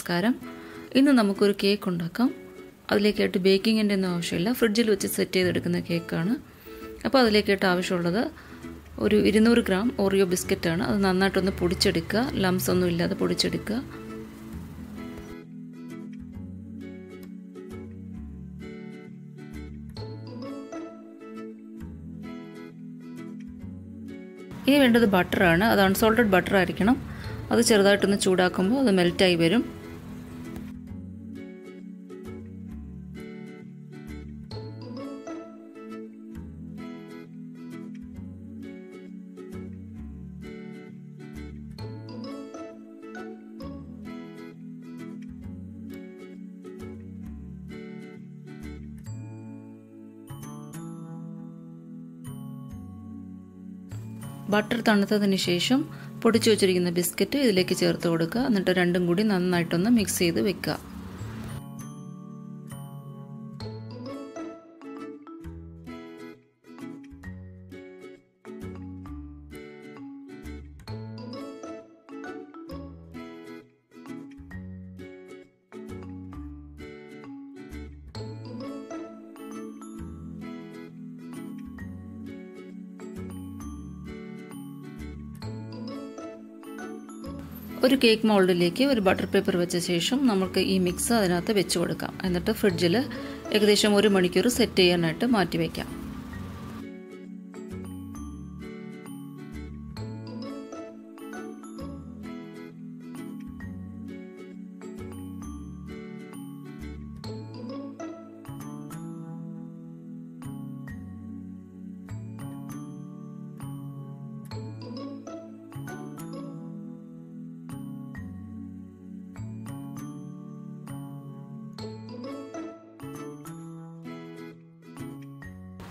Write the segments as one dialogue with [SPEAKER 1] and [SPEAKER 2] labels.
[SPEAKER 1] നമസ്കാരം. ഇന്ന് നമുക്കൊരു കേക്ക് ഉണ്ടാക്കാം. അതിലേക്കായിട്ട് ബേക്കിങ്ങിൻ്റെ ഒന്നും ആവശ്യമില്ല, ഫ്രിഡ്ജിൽ വെച്ച് സെറ്റ് ചെയ്തെടുക്കുന്ന കേക്കാണ്. അപ്പോൾ അതിലേക്കായിട്ട് ആവശ്യമുള്ളത് ഒരു 200 ഗ്രാം ഓറിയോ ബിസ്ക്കറ്റാണ്. അത് നന്നായിട്ടൊന്ന് പൊടിച്ചെടുക്കുക, ലംസ് ഒന്നും ഇല്ലാതെ പൊടിച്ചെടുക്കുക. ഇനി വേണ്ടത് ബട്ടറാണ്. അത് അൺസോൾട്ടഡ് ബട്ടർ ആയിരിക്കണം. അത് ചെറുതായിട്ടൊന്ന് ചൂടാക്കുമ്പോൾ അത് മെൽറ്റായി വരും. ബട്ടർ തണുത്തതിന് ശേഷം പൊടിച്ചു വച്ചിരിക്കുന്ന ബിസ്ക്കറ്റ് ഇതിലേക്ക് ചേർത്ത് കൊടുക്കുക. എന്നിട്ട് രണ്ടും കൂടി നന്നായിട്ടൊന്ന് മിക്സ് ചെയ്ത് വെക്കുക. ഒരു കേക്ക് മോൾഡിലേക്ക് ഒരു ബട്ടർ പേപ്പർ വെച്ച ശേഷം നമുക്ക് ഈ മിക്സ് അതിനകത്ത് വെച്ച് കൊടുക്കാം. എന്നിട്ട് ഫ്രിഡ്ജിൽ ഏകദേശം 1 മണിക്കൂർ സെറ്റ് ചെയ്യാനായിട്ട് മാറ്റി വയ്ക്കാം.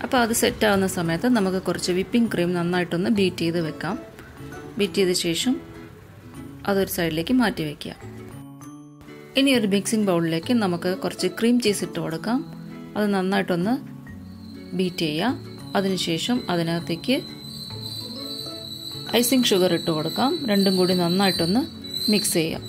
[SPEAKER 1] അപ്പോൾ അത് സെറ്റ് ആവുന്ന സമയത്ത് നമുക്ക് കുറച്ച് വിപ്പിംഗ് ക്രീം നന്നായിട്ടൊന്ന് ബീറ്റ് ചെയ്ത് വെക്കാം. ബീറ്റ് ചെയ്ത ശേഷം അതൊരു സൈഡിലേക്ക് മാറ്റി വയ്ക്കുക. ഇനി ഒരു മിക്സിംഗ് ബൗളിലേക്ക് നമുക്ക് കുറച്ച് ക്രീം ചീസ് ഇട്ട് കൊടുക്കാം. അത് നന്നായിട്ടൊന്ന് ബീറ്റ് ചെയ്യാം. അതിനുശേഷം അതിനകത്തേക്ക് ഐസിങ് ഷുഗർ ഇട്ട് കൊടുക്കാം. രണ്ടും കൂടി നന്നായിട്ടൊന്ന് മിക്സ് ചെയ്യാം.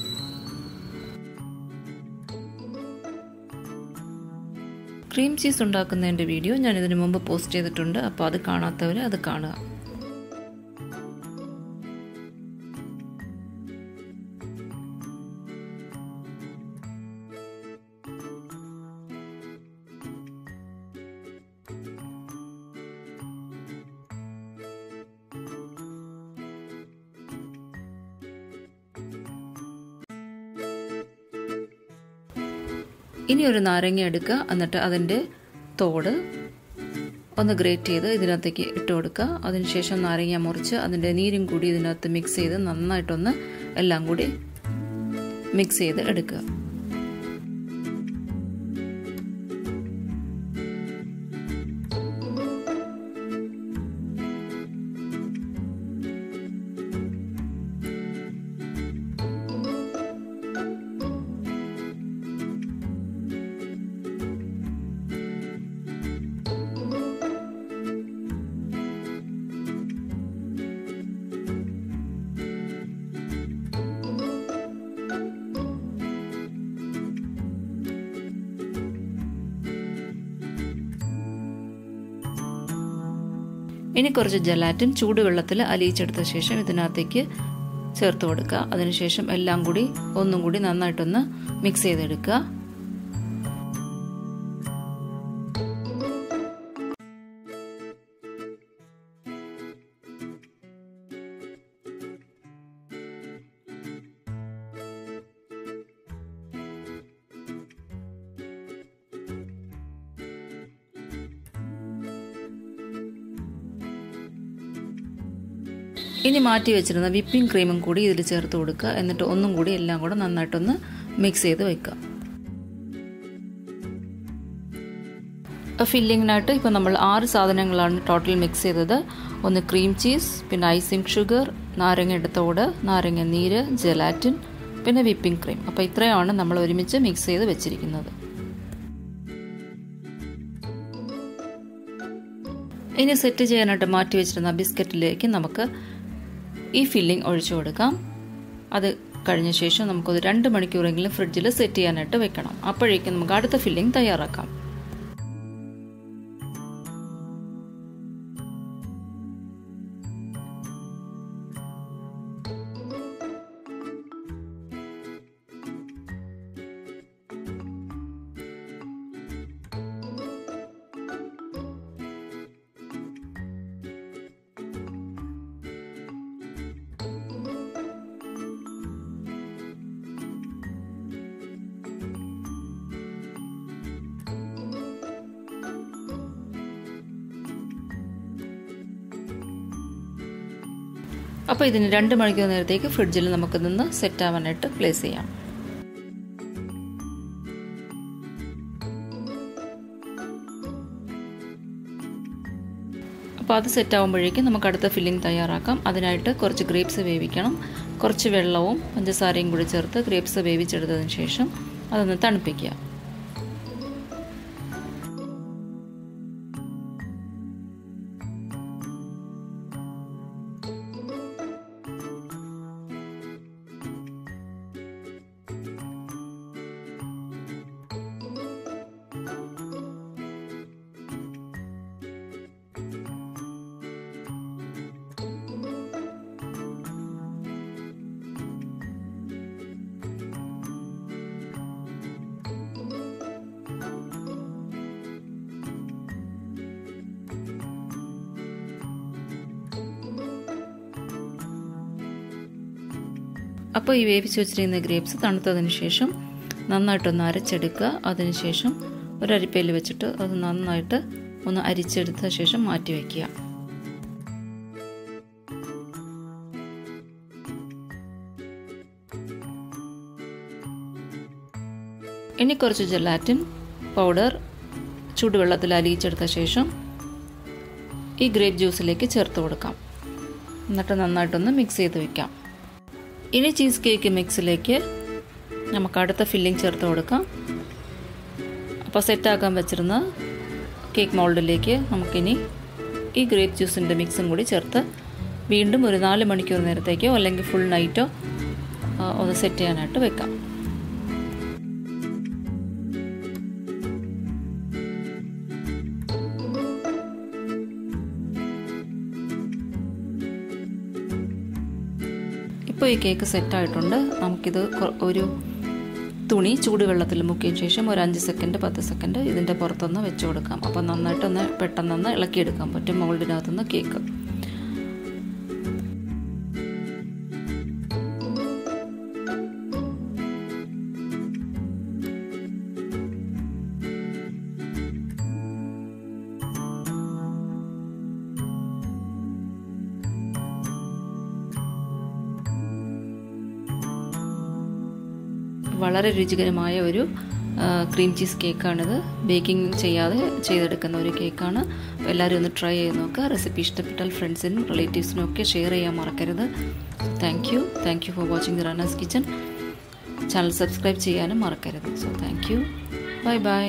[SPEAKER 1] ക്രീം ചീസ് ഉണ്ടാക്കുന്നതിൻ്റെ വീഡിയോ ഞാൻ ഇതിനു മുമ്പ് പോസ്റ്റ് ചെയ്തിട്ടുണ്ട്. അപ്പോൾ അത് കാണാത്തവർ അത് കാണുക. ഇനി ഒരു നാരങ്ങ എടുക്കുക. എന്നിട്ട് അതിൻ്റെ തോട് ഒന്ന് ഗ്രേറ്റ് ചെയ്ത് ഇതിനകത്തേക്ക് ഇട്ട് കൊടുക്കുക. അതിനുശേഷം നാരങ്ങ മുറിച്ച് അതിൻ്റെ നീരും കൂടി ഇതിനകത്ത് മിക്സ് ചെയ്ത് നന്നായിട്ടൊന്ന് എല്ലാം കൂടി മിക്സ് ചെയ്ത് എടുക്കുക. ഇനി കുറച്ച് ജലാറ്റിൻ ചൂടുവെള്ളത്തിൽ അലിയിച്ചെടുത്ത ശേഷം ഇതിനകത്തേക്ക് ചേർത്ത് കൊടുക്കുക. അതിനുശേഷം എല്ലാം കൂടി ഒന്നും കൂടി നന്നായിട്ടൊന്ന് മിക്സ് ചെയ്തെടുക്കുക. ഇനി മാറ്റി വെച്ചിരുന്ന വിപ്പിംഗ് ക്രീമും കൂടി ഇതിൽ ചേർത്ത് കൊടുക്കുക. എന്നിട്ട് ഒന്നും കൂടി എല്ലാം കൂടെ നന്നായിട്ടൊന്ന് മിക്സ് ചെയ്ത് വെക്കുക. ഫില്ലിങ്ങിനായിട്ട് ഇപ്പോൾ നമ്മൾ 6 സാധനങ്ങളാണ് ടോട്ടൽ മിക്സ് ചെയ്തത്. ഒന്ന് ക്രീം ചീസ്, പിന്നെ ഐസിങ് ഷുഗർ, നാരങ്ങയുടെ തോട്, നാരങ്ങ നീര്, ജലാറ്റിൻ, പിന്നെ വിപ്പിംഗ് ക്രീം. അപ്പോൾ ഇത്രയാണ് നമ്മൾ ഒരുമിച്ച് മിക്സ് ചെയ്ത് വെച്ചിരിക്കുന്നത്. ഇനി സെറ്റ് ചെയ്യാനായിട്ട് മാറ്റി വെച്ചിരുന്ന ബിസ്ക്കറ്റിലേക്ക് നമുക്ക് ഈ ഫില്ലിംഗ് ഒഴിച്ചു കൊടുക്കാം. അത് കഴിഞ്ഞ ശേഷം നമുക്കത് 2 മണിക്കൂറെങ്കിലും ഫ്രിഡ്ജിൽ സെറ്റ് ചെയ്യാനായിട്ട് വെക്കണം. അപ്പോഴേക്കും നമുക്ക് അടുത്ത ഫില്ലിംഗ് തയ്യാറാക്കാം. അപ്പോൾ ഇതിന് 2 മണിക്കൂർ നേരത്തേക്ക് ഫ്രിഡ്ജിൽ നമുക്ക് നിന്ന് സെറ്റ് ആവാനായിട്ട് പ്ലേസ് ചെയ്യാം. അപ്പോൾ അത് സെറ്റ് ആകുമ്പോഴേക്കും നമുക്ക് അടുത്ത ഫില്ലിംഗ് തയ്യാറാക്കാം. അതിനായിട്ട് കുറച്ച് ഗ്രേപ്സ് വേവിക്കണം. കുറച്ച് വെള്ളവും പഞ്ചസാരയും കൂടി ചേർത്ത് ഗ്രേപ്സ് വേവിച്ചെടുത്തതിന് ശേഷം അതൊന്ന് തണുപ്പിക്കുക. അപ്പോൾ ഈ വേവിച്ച് വെച്ചിരിക്കുന്ന ഗ്രേപ്സ് തണുത്തതിന് ശേഷം നന്നായിട്ടൊന്ന് അരച്ചെടുക്കുക. അതിനുശേഷം ഒരു അരിപ്പയിൽ വെച്ചിട്ട് അത് നന്നായിട്ട് ഒന്ന് അരിച്ചെടുത്ത ശേഷം മാറ്റി വയ്ക്കുക. ഇനി കുറച്ച് ജെലാറ്റിൻ പൗഡർ ചൂടുവെള്ളത്തിൽ അലിയിച്ചെടുത്ത ശേഷം ഈ ഗ്രേപ്പ് ജ്യൂസിലേക്ക് ചേർത്ത് കൊടുക്കാം. എന്നിട്ട് നന്നായിട്ടൊന്ന് മിക്സ് ചെയ്ത് വയ്ക്കാം. ഇനി ചീസ് കേക്ക് മിക്സിലേക്ക് നമുക്ക് അടുത്ത ഫില്ലിംഗ് ചേർത്ത് കൊടുക്കാം. അപ്പോൾ സെറ്റാക്കാൻ വെച്ചിരുന്ന കേക്ക് മോൾഡിലേക്ക് നമുക്കിനി ഈ ഗ്രേപ്പ് ജ്യൂസിൻ്റെ മിക്സും കൂടി ചേർത്ത് വീണ്ടും ഒരു 4 മണിക്കൂർ നേരത്തേക്കോ അല്ലെങ്കിൽ ഫുൾ നൈറ്റോ ഒന്ന് സെറ്റ് ചെയ്യാനായിട്ട് വെക്കാം. ഇപ്പോൾ ഈ കേക്ക് സെറ്റായിട്ടുണ്ട്. നമുക്കിത് ഒരു തുണി ചൂടുവെള്ളത്തിൽ മുക്കിയതിന് ശേഷം ഒരു 5 സെക്കൻഡ് 10 സെക്കൻഡ് ഇതിൻ്റെ പുറത്തൊന്ന് വെച്ച് കൊടുക്കാം. അപ്പോൾ നന്നായിട്ടൊന്ന് പെട്ടെന്നൊന്ന് ഇളക്കിയെടുക്കാൻ പറ്റും മോൾഡിനകത്തുനിന്ന് കേക്ക്. വളരെ രുചികരമായ ഒരു ക്രീം ചീസ് കേക്കാണിത്. ബേക്കിംഗ് ചെയ്യാതെ ചെയ്തെടുക്കുന്ന ഒരു കേക്കാണ്. അപ്പോൾ എല്ലാവരും ഒന്ന് ട്രൈ ചെയ്ത് നോക്കുക. റെസിപ്പി ഇഷ്ടപ്പെട്ടാൽ ഫ്രണ്ട്സിനും റിലേറ്റീവ്സിനും ഒക്കെ ഷെയർ ചെയ്യാൻ മറക്കരുത്. Thank you for watching the runners kitchen. Channel subscribe ചെയ്യാനും മറക്കരുത്. So thank you. Bye bye.